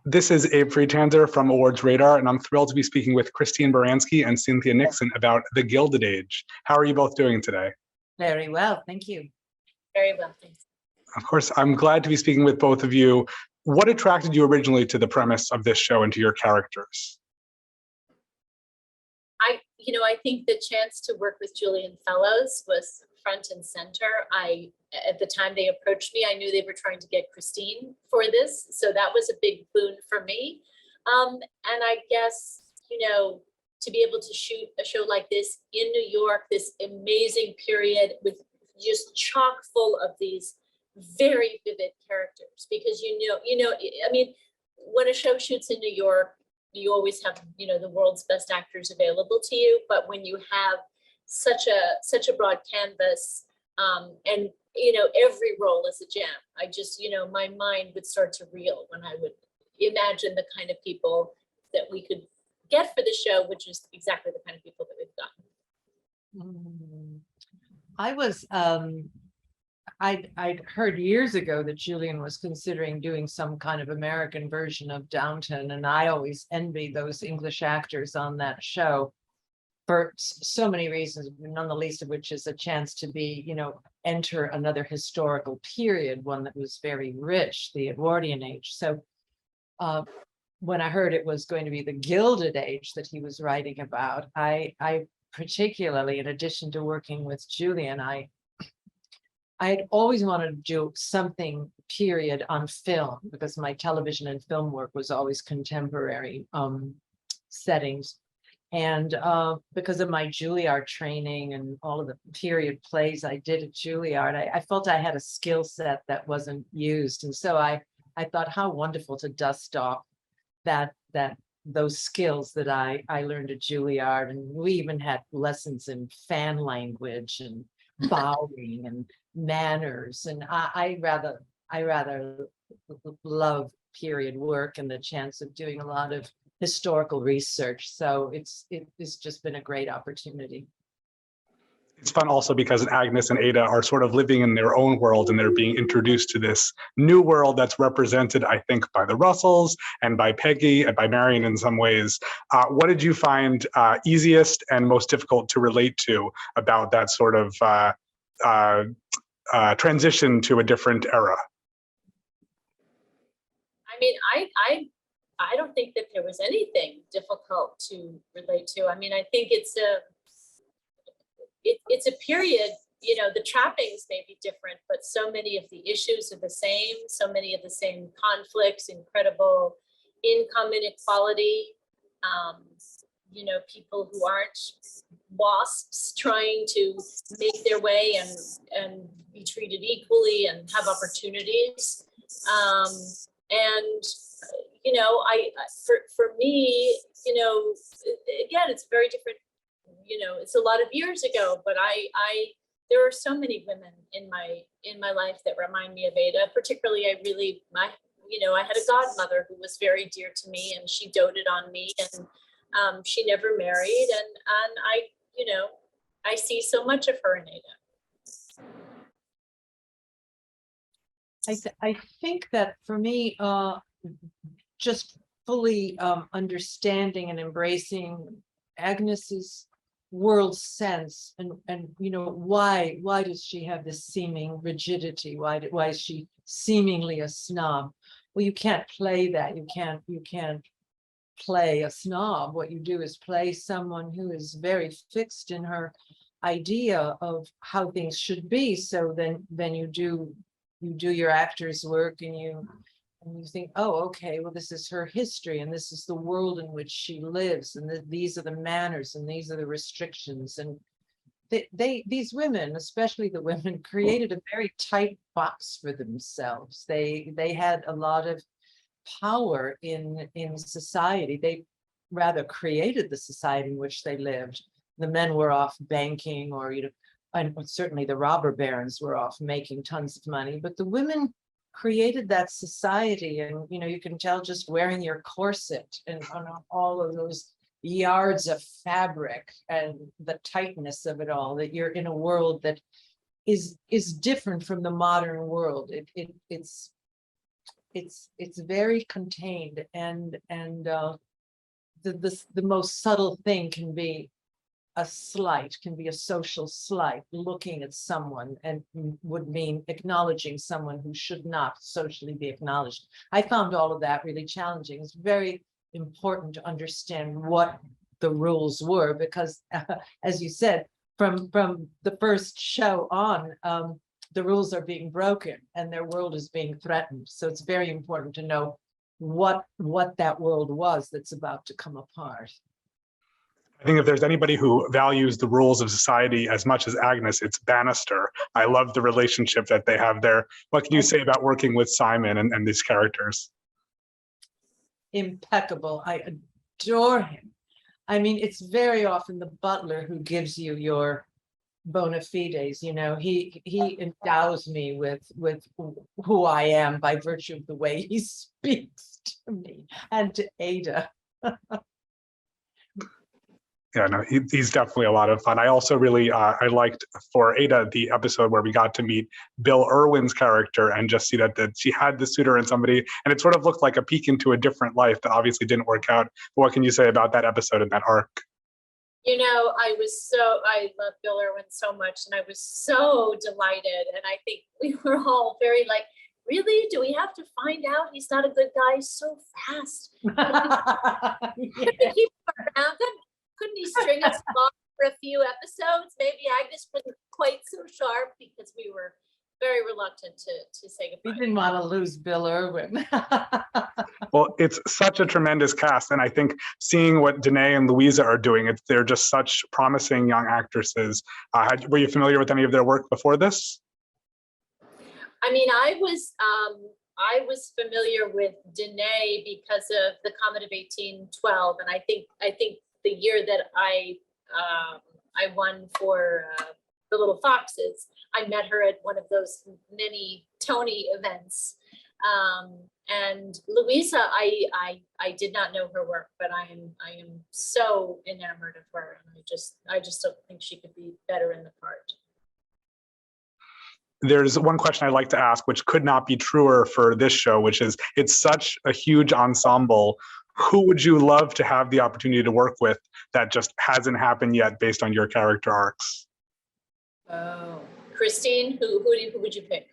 This is Abe Friedtanzer from Awards Radar, and I'm thrilled to be speaking with Christine Baranski and Cynthia Nixon about The Gilded Age. How are you both doing today? Very well, thank you. Very well, thanks. Of course, I'm glad to be speaking with both of you. What attracted you originally to the premise of this show and to your characters? I think the chance to work with Julian Fellowes was front and center. At the time they approached me, I knew they were trying to get Christine for this, so that was a big boon for me. And I guess, to be able to shoot a show like this in New York, this amazing period with just chock full of these very vivid characters, because when a show shoots in New York, you always have the world's best actors available to you, but when you have such a broad canvas, and every role is a gem, I just my mind would start to reel when I would imagine the kind of people that we could get for the show, which is exactly the kind of people that we've gotten. I'd heard years ago that Julian was considering doing some kind of American version of Downton, and I always envied those English actors on that show for so many reasons, none the least of which is a chance to be, enter another historical period, one that was very rich, the Edwardian age. So when I heard it was going to be the Gilded Age that he was writing about, I particularly, in addition to working with Julian, I had always wanted to do something period on film, because my television and film work was always contemporary settings. And because of my Juilliard training and all of the period plays I did at Juilliard, I felt I had a skill set that wasn't used. And so I thought how wonderful to dust off those skills that I learned at Juilliard. And we even had lessons in fan language and bowing and manners, and I rather love period work and the chance of doing a lot of historical research. So it's just been a great opportunity. It's fun also because Agnes and Ada are sort of living in their own world, and they're being introduced to this new world that's represented, I think, by the Russells and by Peggy and by Marion in some ways. What did you find easiest and most difficult to relate to about that sort of transition to a different era? I don't think that there was anything difficult to relate to. I think it's a period, the trappings may be different, but so many of the issues are the same, so many of the same conflicts, incredible income inequality, people who aren't wasps trying to make their way and be treated equally and have opportunities. For me, again, it's very different. It's a lot of years ago, but there are so many women in my life that remind me of Ada. Particularly, I had a godmother who was very dear to me, and she doted on me, and she never married, and I see so much of her in Ada. I think that for me, just fully understanding and embracing Agnes's world sense, and why does she have this seeming rigidity? Why is she seemingly a snob? Well, you can't play that. You can't play a snob. What you do is play someone who is very fixed in her idea of how things should be. So then you do your actor's work, and you think, oh, okay, well, this is her history, and this is the world in which she lives, and these are the manners, and these are the restrictions. And these women, especially the women, created a very tight box for themselves. They had a lot of power in society. They rather created the society in which they lived. The men were off banking, or and certainly the robber barons were off making tons of money, but the women created that society. And you can tell just wearing your corset and on all of those yards of fabric and the tightness of it all, that you're in a world that is different from the modern world. It's it's very contained, and the most subtle thing can be a slight, can be a social slight, looking at someone, and would mean acknowledging someone who should not socially be acknowledged. I found all of that really challenging. It's very important to understand what the rules were, because as you said, from the first show on, the rules are being broken and their world is being threatened. So it's very important to know what that world was that's about to come apart. I think if there's anybody who values the rules of society as much as Agnes, it's Bannister. I love the relationship that they have there. What can you say about working with Simon and these characters? Impeccable. I adore him. I mean, it's very often the butler who gives you your bona fides. You know, he endows me with who I am by virtue of the way he speaks to me and to Ada. Yeah, no, he's definitely a lot of fun. I also really, I liked for Ada, the episode where we got to meet Bill Irwin's character and just see that she had the suitor and somebody, and it sort of looked like a peek into a different life that obviously didn't work out. But what can you say about that episode and that arc? You know, I love Bill Irwin so much, and I was so delighted. And I think we were all very like, really? Do we have to find out he's not a good guy so fast? Yeah. Couldn't keep him around? Couldn't he string us along for a few episodes? Maybe Agnes wasn't quite so sharp, because we were very reluctant to say We goodbye. didn't want to lose Bill Irwin. Well, it's such a tremendous cast. And I think seeing what Danae and Louisa are doing, they're just such promising young actresses. Were you familiar with any of their work before this? I mean, I was familiar with Danae because of the Comet of 1812, and I think the year that I won for The Little Foxes, I met her at one of those many Tony events. And Louisa, I did not know her work, but I am so enamored of her, and I just don't think she could be better in the part. There's one question I'd like to ask, which could not be truer for this show, which is, it's such a huge ensemble. Who would you love to have the opportunity to work with that just hasn't happened yet based on your character arcs? Oh, Christine, who would you pick?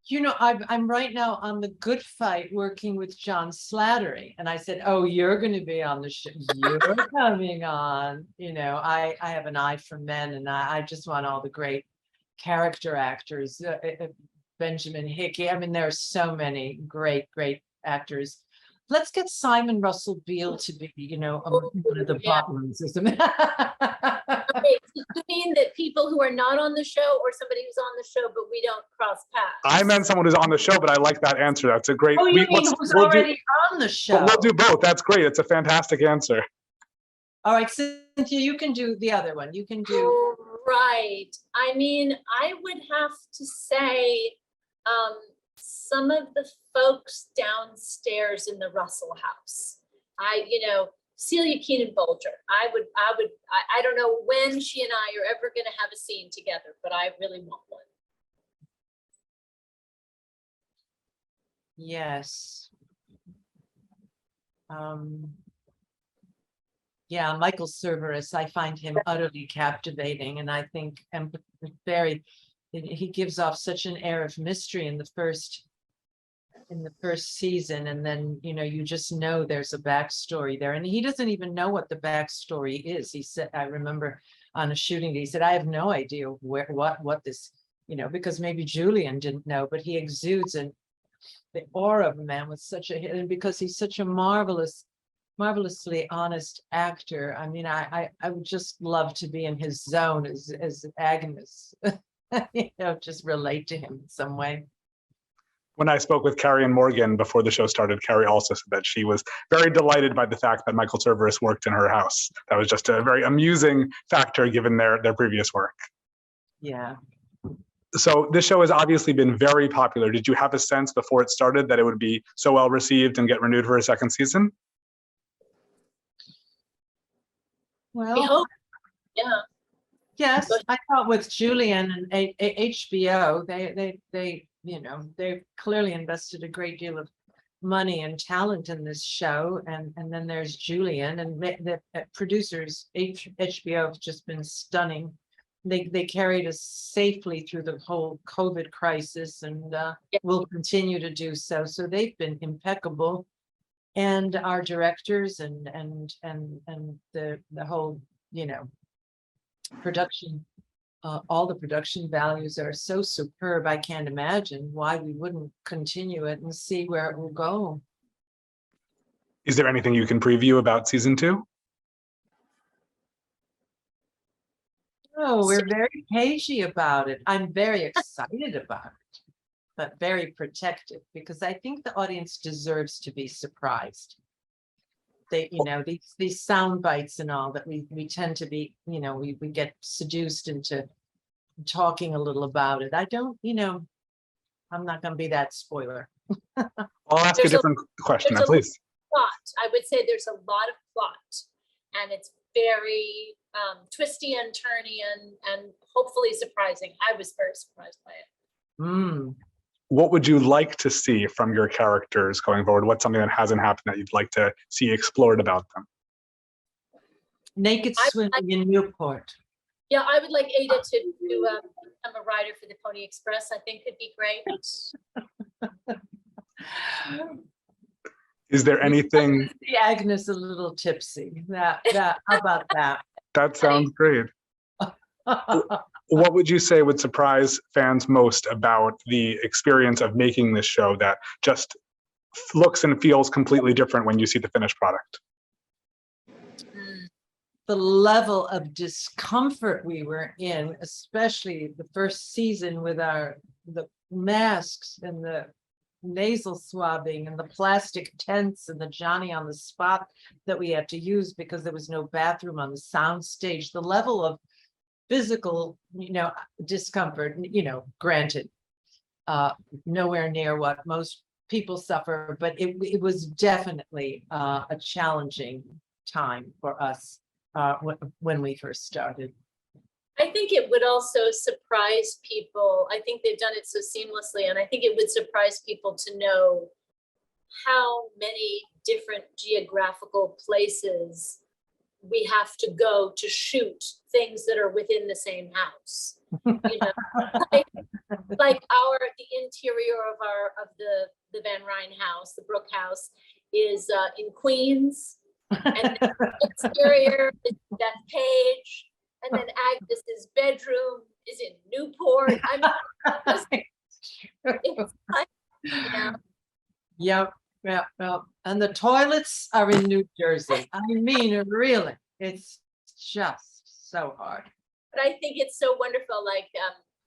You know, I'm right now on The Good Fight working with John Slattery. And I said, oh, you're going to be on the show. You're coming on. You know, I have an eye for men, and I just want all the great character actors. Benjamin Hickey. I mean, there are so many great actors. Let's get Simon Russell Beale to be, you know, one of the butlers. Okay, so you mean that people who are not on the show, or somebody who's on the show but we don't cross paths? I meant someone who's on the show, but I like that answer. That's a great. Oh, you mean who's already on the show? We'll do both. That's great. It's a fantastic answer. All right, Cynthia, you can do the other one. You can do. Right. I mean, I would have to say some of the folks downstairs in the Russell house. Celia Keenan Bolger. I don't know when she and I are ever going to have a scene together, but I really want one. Yes. Yeah, Michael Cerveris, I find him utterly captivating, and I think he gives off such an air of mystery in the first season, and then you just know there's a backstory there, and he doesn't even know what the backstory is. He said, I remember on a shooting day, he said, I have no idea what this, because maybe Julian didn't know, but he exudes the aura of a man with and because he's such a marvelously honest actor. I mean, I would just love to be in his zone as Agnes, just relate to him in some way. When I spoke with Carrie and Morgan before the show started, Carrie also said that she was very delighted by the fact that Michael Cerveris worked in her house. That was just a very amusing factor given their previous work. Yeah. So this show has obviously been very popular. Did you have a sense before it started that it would be so well received and get renewed for a second season? Well, yeah. Yes, I thought with Julian and HBO, they they've clearly invested a great deal of money and talent in this show, and then there's Julian, and the producers, HBO have just been stunning. They carried us safely through the whole COVID crisis, and will continue to do so. So they've been impeccable, and our directors and the whole, you know, production. All the production values are so superb. I can't imagine why we wouldn't continue it and see where it will go. Is there anything you can preview about season 2? Oh, we're very cagey about it. I'm very excited about it, but very protective, because I think the audience deserves to be surprised. They, you know, these sound bites and all that we tend to be, you know, we get seduced into talking a little about it. I don't, you know, I'm not going to be that spoiler. I'll ask a different question, please. Plot. I would say there's a lot of plot, and it's very twisty and turny and hopefully surprising. I was very surprised by it. What would you like to see from your characters going forward? What's something that hasn't happened that you'd like to see explored about them? Naked swimming in Newport. Yeah, I would like Ada to become a writer for the Pony Express. I think it'd be great. Is there anything? Agnes a little tipsy. That how about that? That sounds great. What would you say would surprise fans most about the experience of making this show that just looks and feels completely different when you see the finished product? The level of discomfort we were in, especially the first season with the masks and the nasal swabbing and the plastic tents and the Johnny on the spot that we had to use because there was no bathroom on the sound stage. The level of physical, you know, discomfort, you know, granted, nowhere near what most people suffer, but it was definitely a challenging time for us when we first started. I think it would also surprise people. I think they've done it so seamlessly, and I think it would surprise people to know how many different geographical places we have to go to shoot things that are within the same house. You know, like the interior of the Van Ryn house, the Brook house, is in Queens, and the exterior is Bethpage, and then Agnes's bedroom is in Newport. I mean, it's like, you know. Yep. And the toilets are in New Jersey. I mean, really, it's just so hard. But I think it's so wonderful. Like,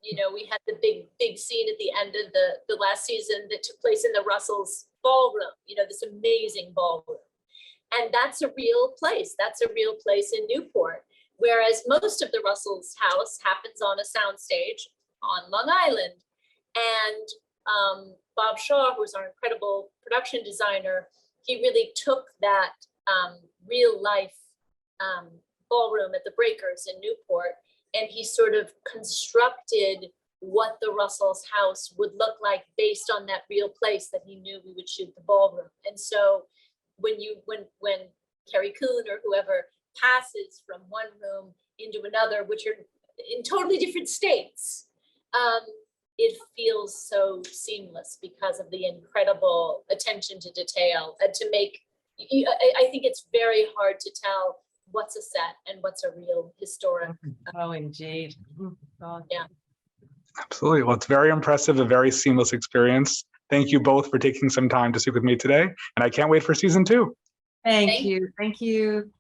you know, we had the big scene at the end of the last season that took place in the Russells ballroom, you know, this amazing ballroom. And that's a real place. That's a real place in Newport. Whereas most of the Russells house happens on a soundstage on Long Island. And Bob Shaw, who's our incredible production designer, he really took that real life ballroom at the Breakers in Newport, and he sort of constructed what the Russells house would look like based on that real place that he knew we would shoot the ballroom. And so when Carrie Coon or whoever passes from one room into another, which are in totally different states, it feels so seamless because of the incredible attention to detail and to make, I think it's very hard to tell what's a set and what's a real historic. Oh, indeed. God. Yeah. Absolutely. Well, it's very impressive, a very seamless experience. Thank you both for taking some time to speak with me today. And I can't wait for season 2. Thank you. Thank you.